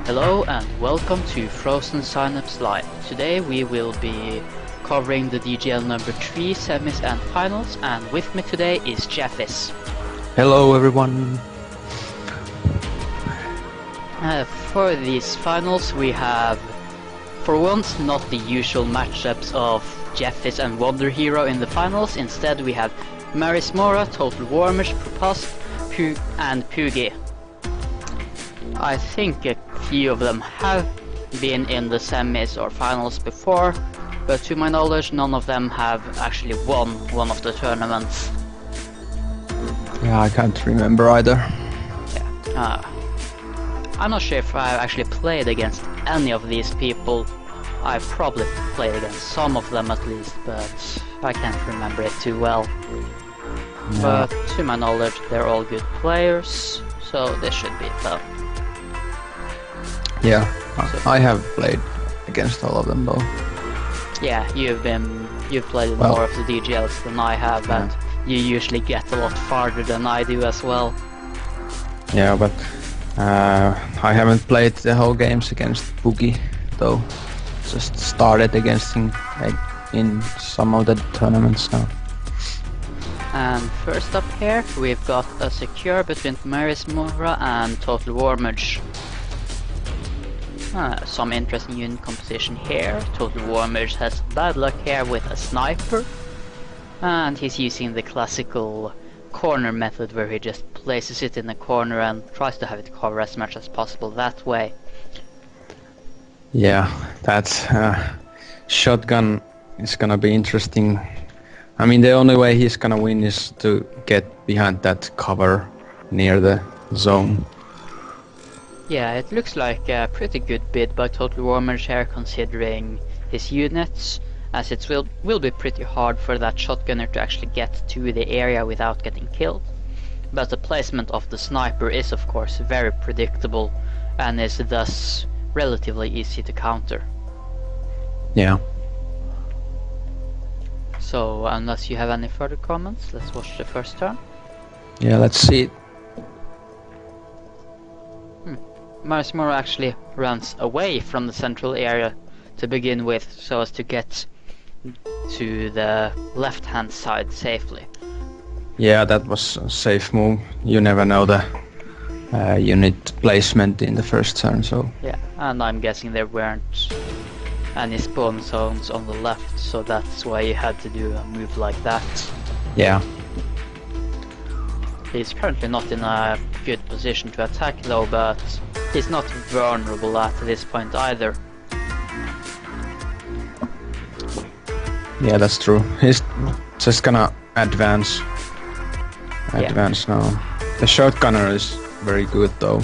Hello and welcome to Frozen Synapse Live. Today we will be covering the DGL number 3 semis and finals, and with me today is Jeffis. Hello everyone. For these finals we have, for once, not the usual matchups of Jeffis and Wonder Hero in the finals. Instead we have Maris Mora, Total Warmish, Propost, and Poogie. I think a few of them have been in the semis or finals before, but to my knowledge none of them have actually won one of the tournaments. Yeah, I can't remember either. Yeah. I'm not sure if I've actually played against any of these people. I've probably played against some of them at least, but I can't remember it too well. Yeah. But to my knowledge they're all good players, so this should be fun. Yeah, I have played against all of them though. Yeah, you've played in more of the DGLs than I have, and you usually get a lot farther than I do as well. Yeah, but I haven't played the whole games against Boogie though. Just started against him in some of the tournaments now. And first up here we've got a secure between Maris Mora and Total Warmage. Some interesting unit composition here. Total Warmage has bad luck here with a sniper, and he's using the classical corner method where he just places it in a corner and tries to have it cover as much as possible that way. Yeah, that shotgun is gonna be interesting. I mean, the only way he's gonna win is to get behind that cover near the zone. Yeah, it looks like a pretty good bid by Total Warmage here considering his units, as it will be pretty hard for that shotgunner to actually get to the area without getting killed. But the placement of the sniper is of course very predictable and is thus relatively easy to counter. Yeah. So unless you have any further comments, let's watch the first turn. Yeah, let's see. Maris Mora actually runs away from the central area to begin with, so as to get to the left hand side safely. Yeah, that was a safe move. You never know the unit placement in the first turn, so... Yeah, and I'm guessing there weren't any spawn zones on the left, so that's why you had to do a move like that. Yeah. He's currently not in a good position to attack though, but he's not vulnerable at this point either. Yeah, that's true. He's just gonna advance now. The shotgunner is very good though.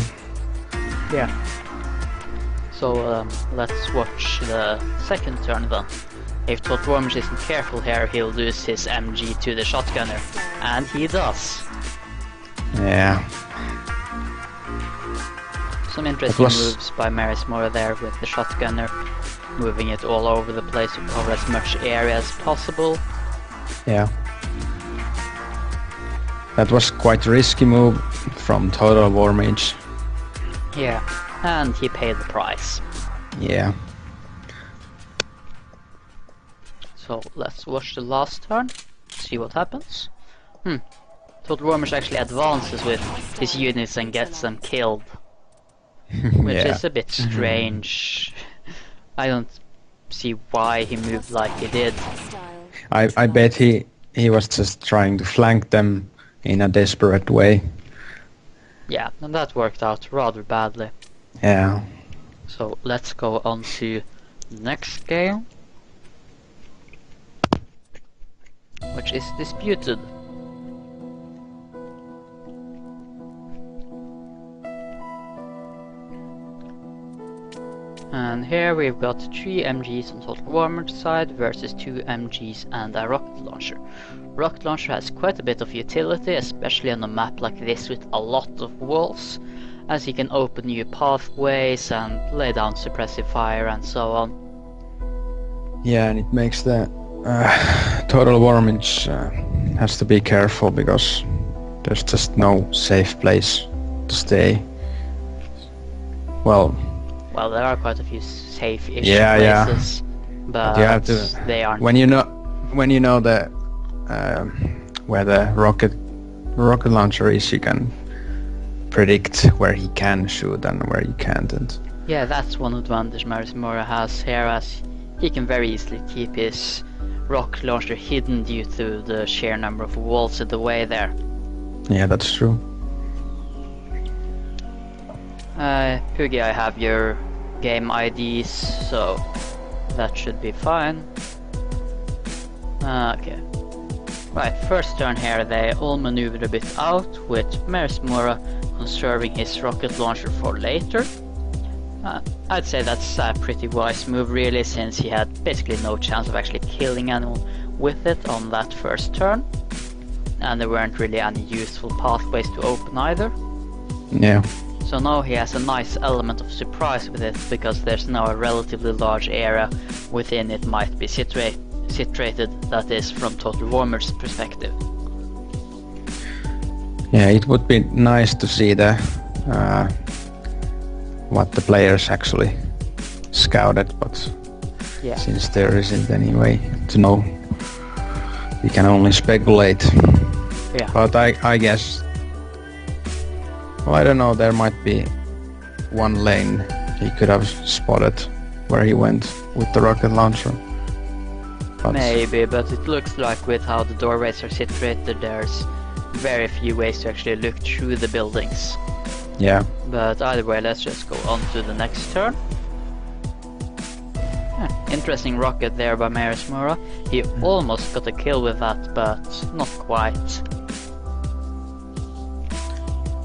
Yeah. So let's watch the second turn then. If Total Warmage isn't careful here, he'll lose his MG to the shotgunner, and he does. Yeah. Some interesting moves by Maris Mora there with the shotgunner, moving it all over the place to cover as much area as possible. Yeah. That was quite a risky move from Total Warmage. Yeah, and he paid the price. Yeah. So let's watch the last turn, see what happens. Total Warmage actually advances with his units and gets them killed. Which is a bit strange. I don't see why he moved like he did. I bet he was just trying to flank them in a desperate way. Yeah, and that worked out rather badly. Yeah. So let's go on to the next game, which is Disputed. And here we've got 3 MGs on Total Warmage side versus 2 MGs and a rocket launcher. Rocket launcher has quite a bit of utility, especially on a map like this with a lot of walls, as he can open new pathways and lay down suppressive fire and so on. Yeah, and it makes the Total Warmage has to be careful because there's just no safe place to stay. Well, Well, there are quite a few safe-ish Yeah, places, but you have to. they aren't. When you know the where the rocket launcher is, you can predict where he can shoot and where you can't. And Yeah, that's one advantage Marismora has here, as he can very easily keep his rocket launcher hidden due to the sheer number of walls in the way there. yeah, that's true. Poogie, I have your game IDs, so that should be fine. Okay. Right, first turn here they all maneuvered a bit out, with Marismora conserving his rocket launcher for later. I'd say that's a pretty wise move really, since he had basically no chance of actually killing anyone with it on that first turn. And there weren't really any useful pathways to open either. Yeah. So now he has a nice element of surprise with it, because there's now a relatively large area within it might be situated, that is from Total Warmer's perspective. Yeah, it would be nice to see the what the players actually scouted, but Yeah. since there isn't any way to know, we can only speculate. Yeah. But I guess, well, I don't know, there might be one lane he could have spotted where he went with the rocket launcher. But Maybe, but it looks like with how the doorways are situated, there's very few ways to actually look through the buildings. yeah, But either way, let's just go on to the next turn. Interesting rocket there by Marismora. He almost got a kill with that, but not quite.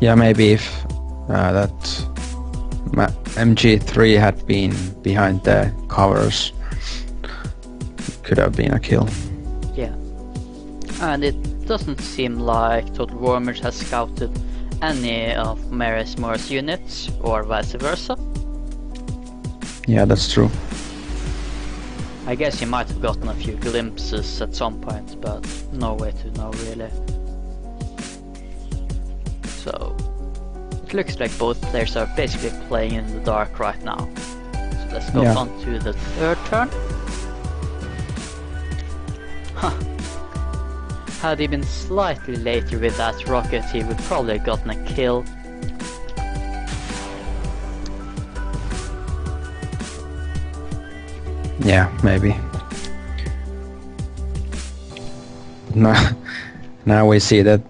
yeah, maybe if that MG3 had been behind the covers, it could have been a kill. Yeah. And it doesn't seem like Total Warmer has scouted any of Marismora's units, or vice versa. Yeah, that's true. I guess he might have gotten a few glimpses at some point, but no way to know really. So it looks like both players are basically playing in the dark right now. So let's go Yeah. on to the third turn. Huh. Had he been slightly later with that rocket, he would probably have gotten a kill. Yeah, maybe. Now we see that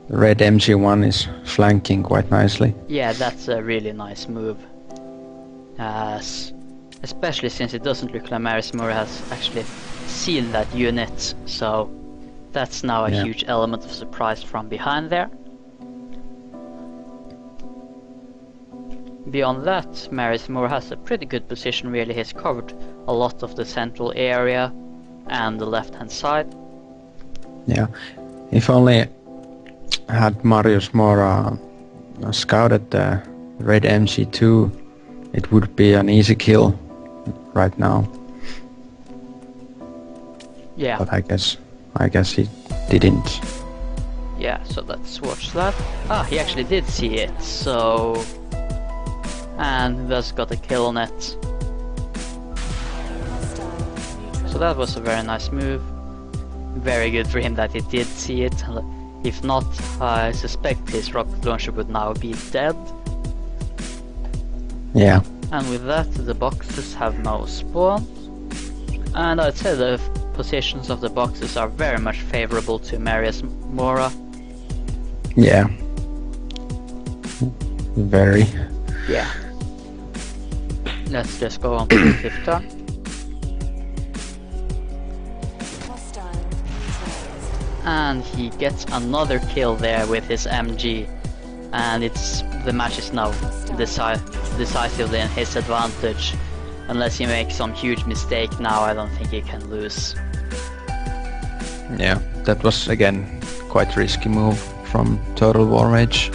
red MG1 is flanking quite nicely. Yeah, that's a really nice move. Especially since it doesn't look like Marismora has actually seen that unit, so that's now a Yeah. huge element of surprise from behind there. Beyond that, Marismora has a pretty good position really. He's covered a lot of the central area and the left hand side. Yeah, if only had Marius Mora scouted the red MG2, it would be an easy kill right now. Yeah, But I guess he didn't. yeah, so let's watch that. Ah, he actually did see it, so... And thus got a kill on it. So that was a very nice move. Very good for him that he did see it. If not, I suspect his rocket launcher would now be dead. Yeah, And with that, the boxes have now spawned. And I'd say the positions of the boxes are very much favorable to Marismora. yeah. Very. Yeah. Let's just go on to the fifth turn. And he gets another kill there with his MG. And the match is now decisively in his advantage. Unless he makes some huge mistake now, I don't think he can lose. Yeah, that was again quite risky move from Total War Mage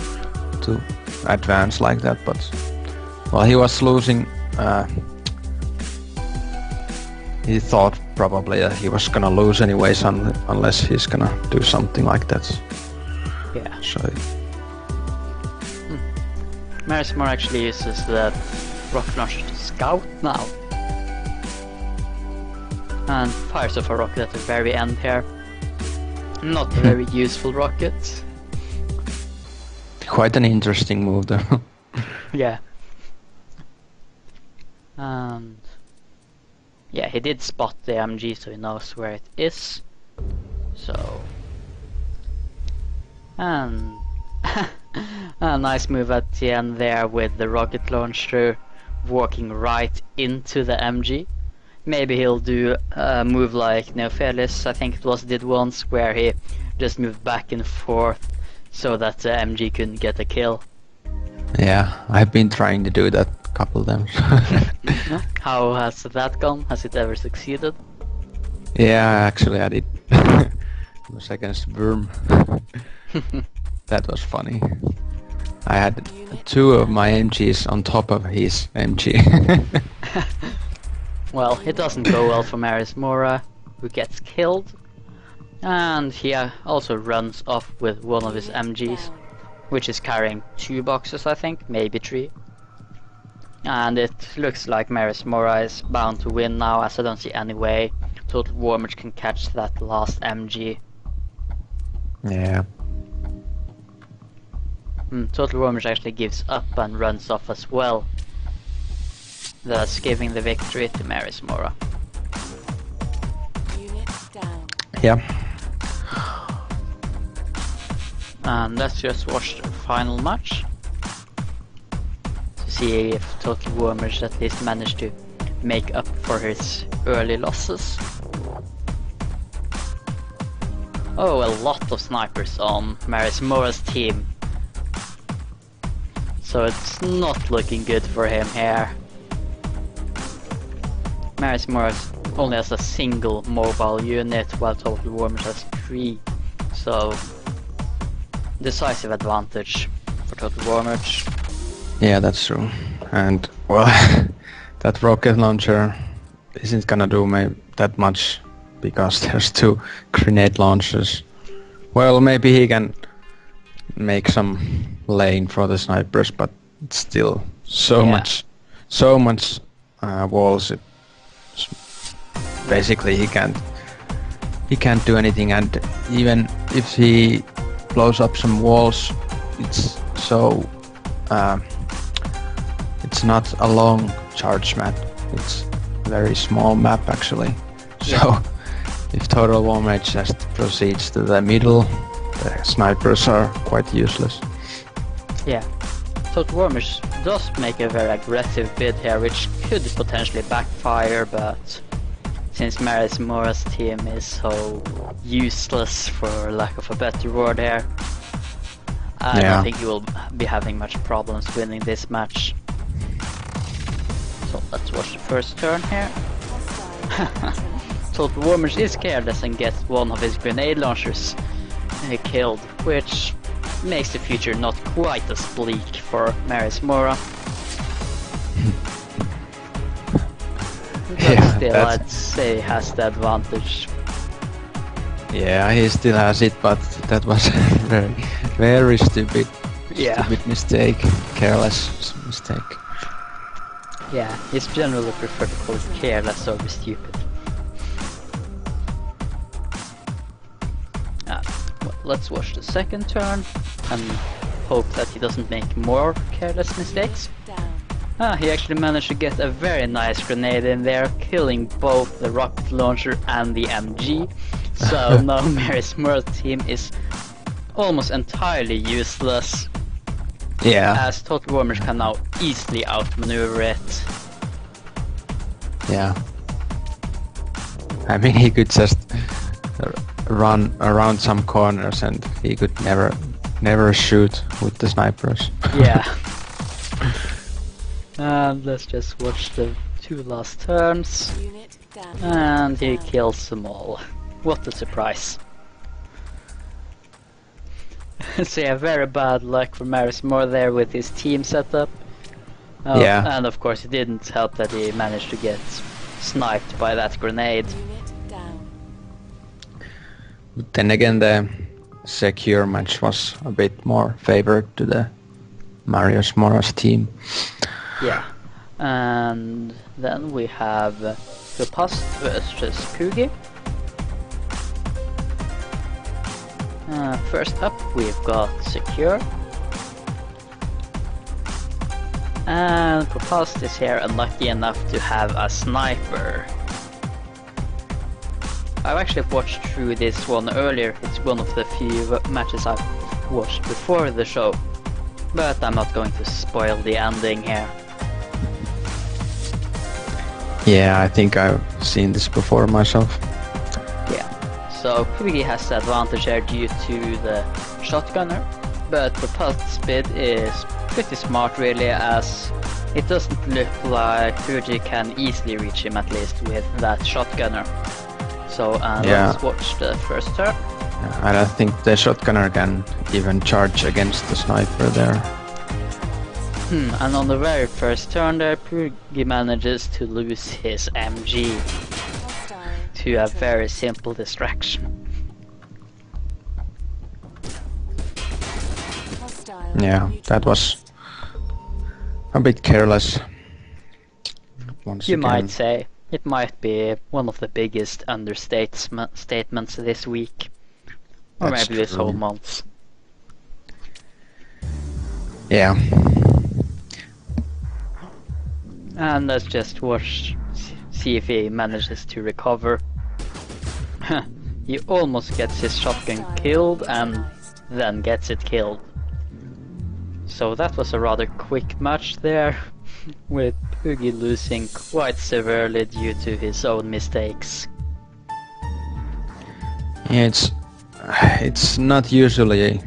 to advance like that, but well, he was losing. He thought probably that he was gonna lose anyways unless he's gonna do something like that. Yeah. So Marismora actually uses the rocket launcher to scout now. And fires off a rocket at the very end here. Not a very useful rocket. Quite an interesting move though. Yeah. And yeah, he did spot the MG, so he knows where it is. So, and a nice move at the end there with the rocket launcher walking right into the MG. Maybe he'll do a move like Neophelis, I think it was, did once, where he just moved back and forth so that the MG couldn't get a kill. Yeah, I've been trying to do that a couple of times. How has that gone? Has it ever succeeded? Yeah, actually I did. It was against Worm. That was funny. I had two of my MGs on top of his MG. Well, it doesn't go well for Maris Mora, who gets killed. And he also runs off with one of his MGs, which is carrying 2 boxes, I think, maybe 3. And it looks like Maris Mora is bound to win now, as I don't see any way Total Warmage can catch that last MG. Yeah. Total Warmage actually gives up and runs off as well, thus giving the victory to Maris Mora. Yeah. And let's just watch the final match to see if Total Warmage at least managed to make up for his early losses. Oh, a lot of snipers on Maris Mora's team, so it's not looking good for him here. Maris Mora only has a single mobile unit while Total Warmage has 3, so decisive advantage for Total Warmage. Yeah, that's true. And well, that rocket launcher isn't gonna do that much because there's 2 grenade launchers. Well, maybe he can make some lane for the snipers, but it's still so much walls. Basically, he can't do anything, and even if he blows up some walls, it's so it's not a long charge map. It's a very small map actually. So if Total Warmage just proceeds to the middle, the snipers are quite useless. Yeah, Total Warmage does make a very aggressive bid here, which could potentially backfire, but since Maris Mora's team is so useless, for lack of a better word here, I don't think he will be having much problems winning this match. So let's watch the first turn here. Total Warmage is careless and gets one of his grenade launchers killed, which makes the future not quite as bleak for Maris Mora. But still, I'd say has the advantage. Yeah, he still has it, but that was a very stupid mistake, careless mistake. Yeah, he's generally prefer to call it careless over stupid. Well, let's watch the second turn and hope that he doesn't make more careless mistakes. He actually managed to get a very nice grenade in there, killing both the rocket launcher and the MG. So now Maris Mora's team is almost entirely useless. Yeah. As Total Warmage can now easily outmaneuver it. Yeah. I mean, he could just run around some corners and he could never shoot with the snipers. Yeah. And let's just watch the 2 last turns. And he kills them all. What a surprise. So yeah, very bad luck for Maris Mora there with his team setup. And of course it didn't help that he managed to get sniped by that grenade. But then again, the secure match was a bit more favored to the Maris Mora's team. Yeah, And then we have Riposte versus Poogie. First up we've got Secure. And Riposte is here unlucky enough to have a sniper. I've actually watched through this one earlier. It's one of the few matches I've watched before the show. But I'm not going to spoil the ending here. Yeah, I think I've seen this before myself. Yeah, so Poogie has the advantage here due to the shotgunner, but the Riposte's bid is pretty smart really, as it doesn't look like Poogie can easily reach him, at least with that shotgunner. So let's watch the first turn. I don't think the shotgunner can even charge against the sniper there. And on the very first turn there, Poogie manages to lose his MG to a very simple distraction. Yeah, that was a bit careless. Once You again. might say. It might be one of the biggest statements this week. Or That's maybe this true. whole month. Yeah. And let's just see if he manages to recover. He almost gets his shotgun killed and then gets it killed. So that was a rather quick match there, with Poogie losing quite severely due to his own mistakes. Yeah, it's not usually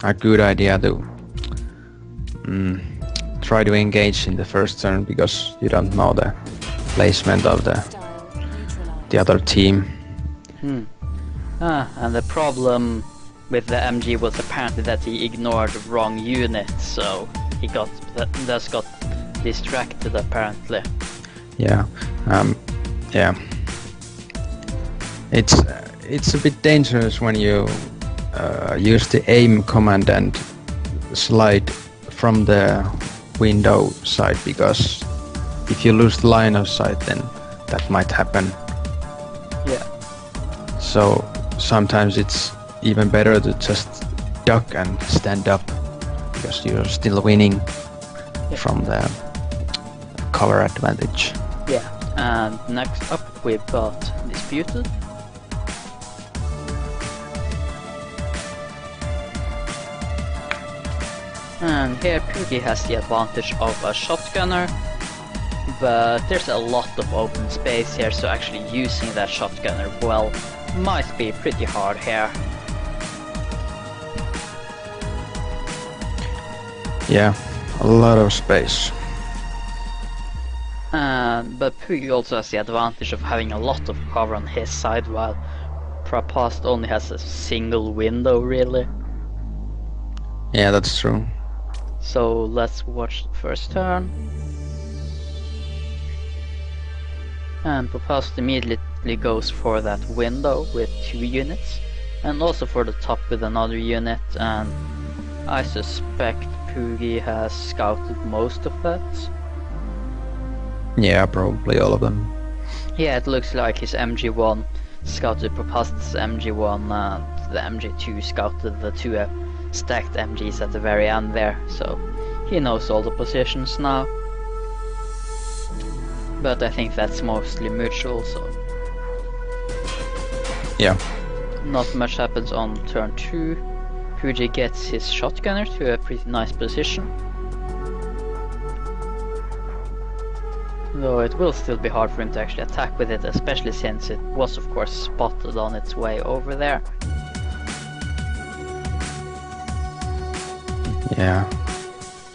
a good idea to try to engage in the first turn, because you don't know the placement of the other team. And the problem with the MG was apparently that he ignored the wrong unit, so he thus got distracted apparently. Yeah, yeah. It's a bit dangerous when you use the aim command and slide from the window side, because if you lose the line of sight, then that might happen. Yeah. So sometimes it's even better to just duck and stand up, because you're still winning from the cover advantage. Yeah. And next up we've got Disputed. And here Poogie has the advantage of a shotgunner, but there's a lot of open space here, so actually using that shotgunner well might be pretty hard here. Yeah, a lot of space. But Poogie also has the advantage of having a lot of cover on his side, while Riposte only has a single window really. Yeah, that's true. So let's watch the first turn. And Riposte immediately goes for that window with 2 units, and also for the top with another unit, and I suspect Poogie has scouted most of that. Yeah, probably all of them. Yeah, it looks like his MG1 scouted Riposte's MG1, and the MG2 scouted the 2 stacked MGs at the very end there, so he knows all the positions now. But I think that's mostly mutual, so Yeah. not much happens on turn 2. Poogie gets his shotgunner to a pretty nice position. Though it will still be hard for him to actually attack with it, especially since it was of course spotted on its way over there. Yeah.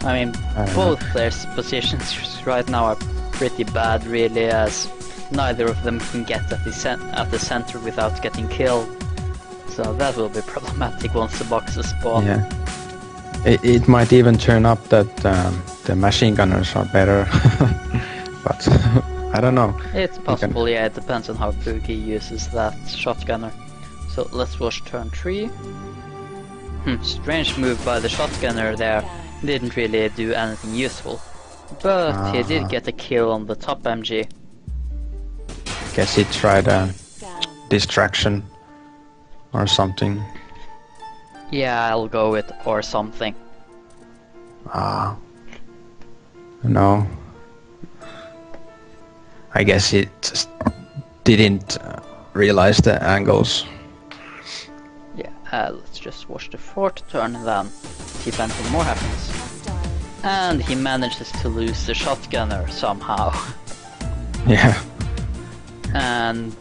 I mean, both players' positions right now are pretty bad really, as neither of them can get at the center without getting killed. So that will be problematic once the boxes spawn. Yeah. It might even turn up that the machine gunners are better. But I don't know. It's possible, yeah, it depends on how Poogie uses that shotgunner. So let's watch turn 3. Strange move by the shotgunner there. Didn't really do anything useful. But he did get a kill on the top MG. Guess he tried a distraction or something. Yeah, I'll go with or something. No. I guess he just didn't realize the angles. Yeah, let's just watch the fourth turn and then see if anything more happens. And he manages to lose the shotgunner somehow. Yeah. And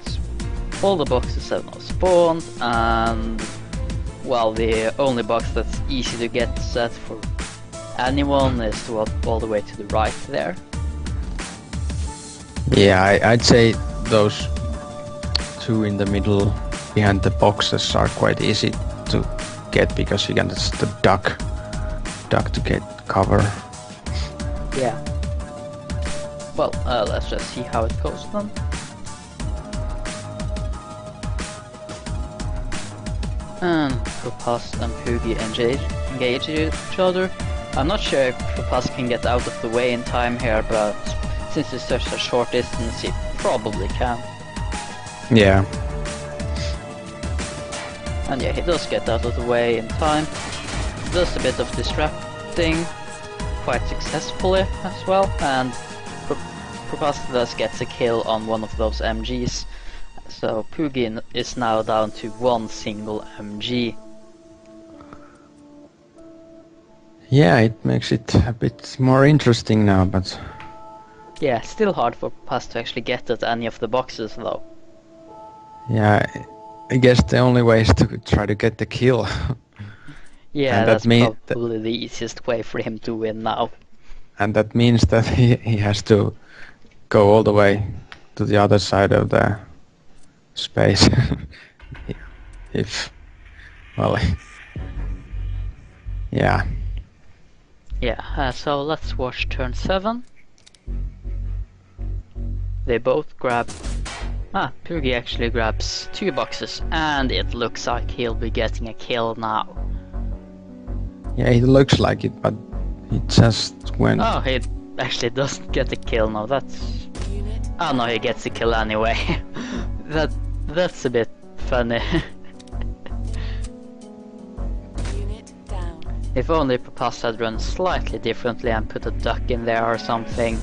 all the boxes have now spawned, and well, the only box that's easy to get set for anyone is to all the way to the right there. Yeah, I'd say those two in the middle behind the boxes are quite easy to get because you can just duck to get cover. Yeah. Well, let's just see how it goes then. And Propas and Poogie engage each other. I'm not sure if Propas can get out of the way in time here, but since it's such a short distance, he probably can. Yeah. And yeah, he does get out of the way in time. Does a bit of distracting quite successfully as well, and Propas thus gets a kill on one of those MGs. So Poogie is now down to one single MG. Yeah, it makes it a bit more interesting now, but... Yeah, still hard for Propas to actually get at any of the boxes though. Yeah, I guess the only way is to try to get the kill. Yeah, and that's that probably the easiest way for him to win now. And that means that he has to go all the way to the other side of the space. If... well... yeah. Yeah, so let's watch turn 7. They both grab... Poogie actually grabs 2 boxes, and it looks like he'll be getting a kill now. Yeah, it looks like it, but he just went... Oh, he actually doesn't get a kill now, that's... Oh no, he gets a kill anyway. That's a bit funny. If only Propas had run slightly differently and put a duck in there or something,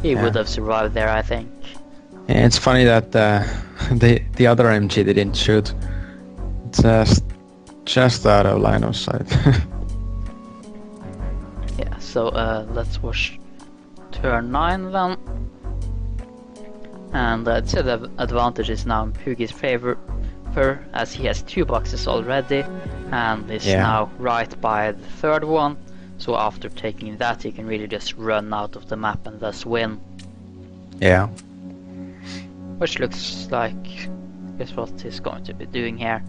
he would have survived there, I think. Yeah, it's funny that the other MG didn't shoot. Just out of line of sight. Yeah, so let's watch turn 9 then. And I'd say the advantage is now in Poogie's favor, as he has 2 boxes already, and is now right by the third one. So after taking that, he can really just run out of the map and thus win. Yeah. Which looks like is what he's going to be doing here.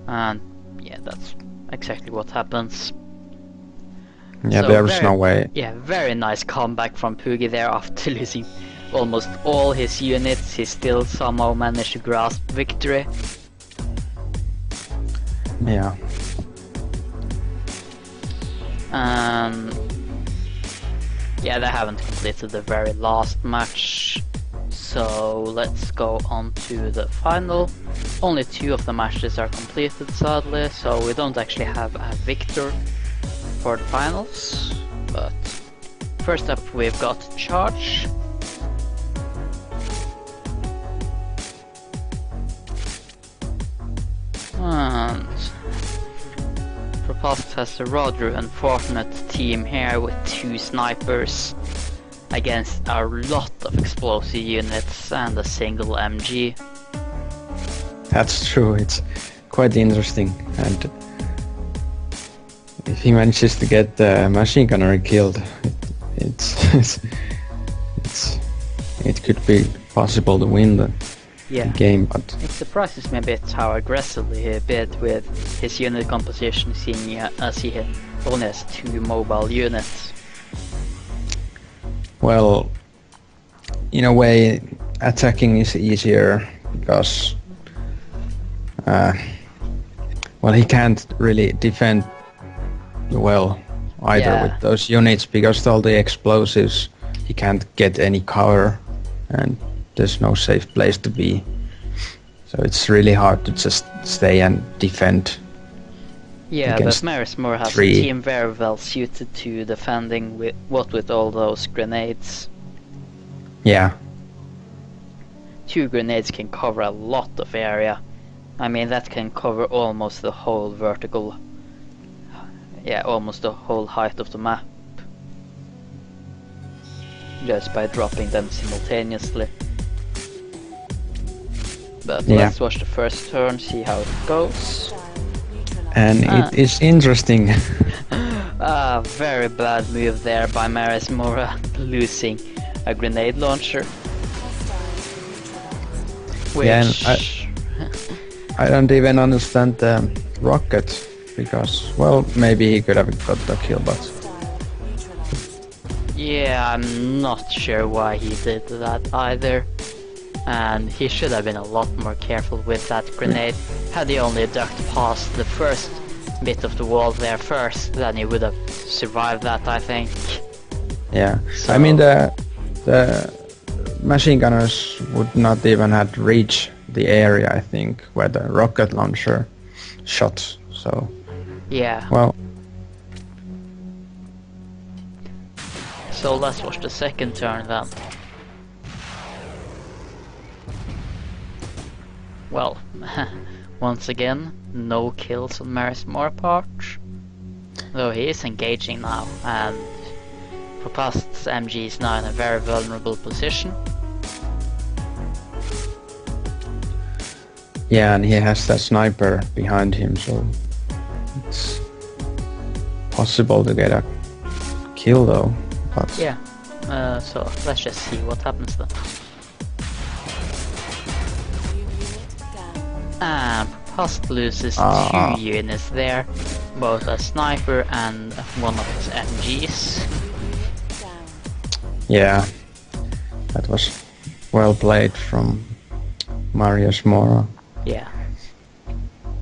And yeah, that's exactly what happens. Yeah, So there's no way. Yeah, very nice comeback from Poogie there after losing almost all his units. He still somehow managed to grasp victory. Yeah. Yeah, they haven't completed the very last match. So let's go on to the final. Only 2 of the matches are completed, sadly, so we don't actually have a victor for the finals. But first up we've got Charge. And Propas has a rather unfortunate team here with 2 snipers against a lot of explosive units and a single MG. That's true, it's quite interesting, and if he manages to get the machine gunner killed, it could be possible to win the game, but... It surprises me a bit how aggressively he bid with his unit composition, seeing as he only has 2 mobile units. Well, in a way, attacking is easier because, well, he can't really defend well either Yeah. with those units because all the explosives he can't get any cover and there's no safe place to be. So it's really hard to just stay and defend. Yeah, but Against Marismore has three. a team very well suited to defending with all those grenades. Yeah, 2 grenades can cover a lot of area. I mean, that can cover almost the whole vertical... Yeah, almost the whole height of the map. Just by dropping them simultaneously. But Yeah. let's watch the first turn, see how it goes. and it is interesting. Very bad move there by Marismora, losing a grenade launcher. Which... Yeah, and I don't even understand the rocket because, well, maybe he could have got the kill, but yeah, I'm not sure why he did that either. And he should have been a lot more careful with that grenade. Had he only ducked past the first bit of the wall there first, then he would have survived that, I think. yeah. So- I mean the machine gunners would not even have reached the area, I think, where the rocket launcher shot. So, Yeah. well, So let's watch the second turn then. Well, once again, no kills on Marismore part. Though he is engaging now, and Propast's MG is now in a very vulnerable position. yeah, and he has that sniper behind him, so it's possible to get a kill though. But Yeah, so let's just see what happens then. And Propast loses 2 units there, both a sniper and one of his MGs. yeah, that was well played from Marius Mora. Yeah.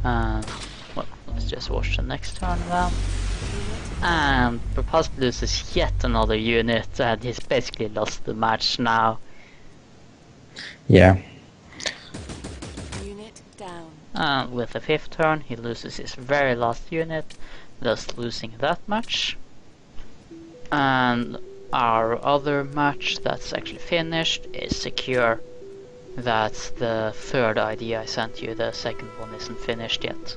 Well, let's just watch the next turn then. And Propast loses yet another unit, and he's basically lost the match now. Yeah, Unit down. And with the 5th turn, he loses his very last unit, thus losing that match. And our other match that's actually finished is secure. That's the 3rd ID I sent you, the 2nd one isn't finished yet.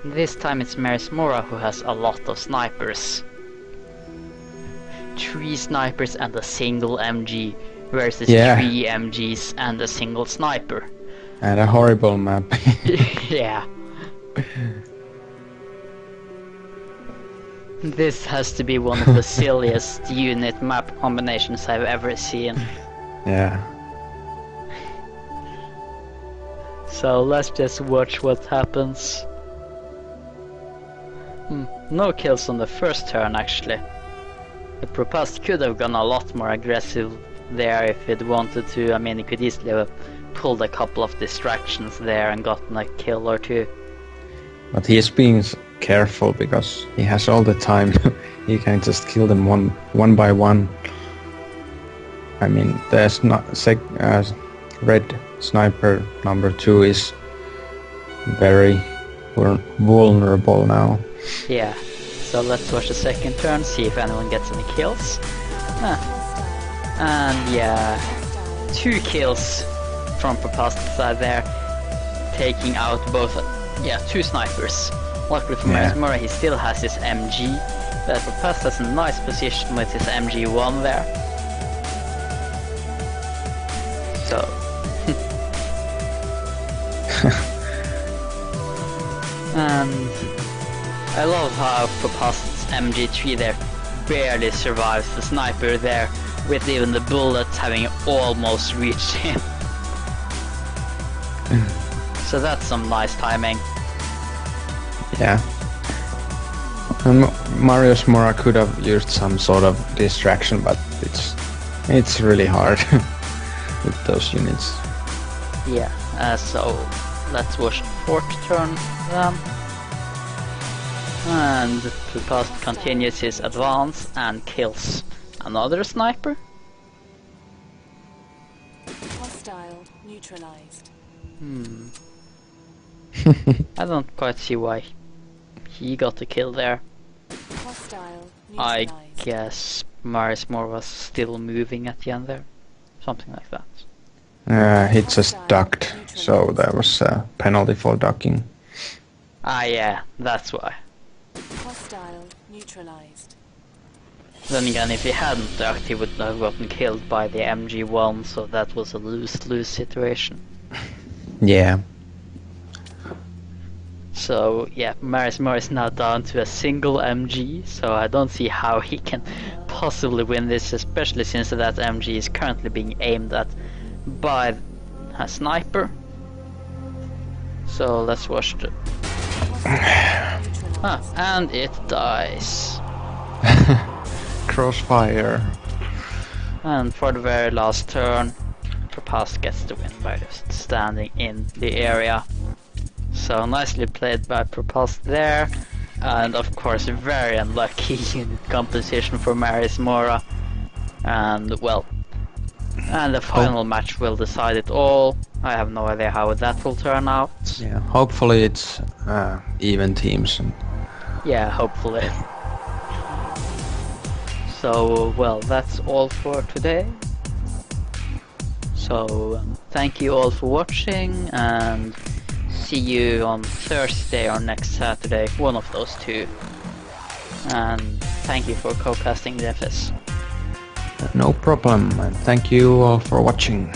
This time it's Marismora who has a lot of snipers. 3 snipers and a single MG versus Yeah. 3 MGs and a single sniper. and a horrible map. Yeah. This has to be one of the silliest unit map combinations I've ever seen. Yeah, So let's just watch what happens. No kills on the first turn actually. The Propast could have gone a lot more aggressive there if it wanted to. I mean, he could easily have pulled a couple of distractions there and gotten a kill or 2. but he is being careful because he has all the time. He can just kill them one by one. I mean, there's not red sniper number 2 is very vulnerable now. Yeah, so let's watch the second turn, see if anyone gets any kills. And yeah, 2 kills from Propast's side there, taking out both, 2 snipers. Luckily for Yeah. Marismora, he still has his MG, but Propast has a nice position with his MG1 there. So... And I love how Propast's MG3 there barely survives the sniper there, with even the bullets having almost reached him. So that's some nice timing. Yeah. And Marius Mora could have used some sort of distraction, but it's really hard with those units. Yeah, so let's watch the fourth turn then. And Pupast continues his advance and kills another sniper. Hostile neutralized. I don't quite see why he got the kill there. Hostile I neutralized. guess Marismore was still moving at the end there. Something like that. He just ducked, so there was a penalty for ducking. Ah yeah, that's why. Hostile neutralized. Then again, if he hadn't ducked, he would have gotten killed by the MG1, so that was a lose-lose situation. Yeah. So yeah, Marismore is now down to a single MG, so I don't see how he can possibly win this, especially since that MG is currently being aimed at by a sniper. So let's watch the... and it dies. Crossfire. And for the very last turn, Propast gets the win by just standing in the area. So nicely played by Propast there. And of course very unlucky unit composition for Marismora. And well, and the final match will decide it all. I have no idea how that will turn out. Yeah, hopefully it's even teams. And Yeah, hopefully. So, well, that's all for today. So, thank you all for watching, and see you on Thursday or next Saturday, one of those two. And thank you for co-casting the FS. no problem, and thank you all for watching.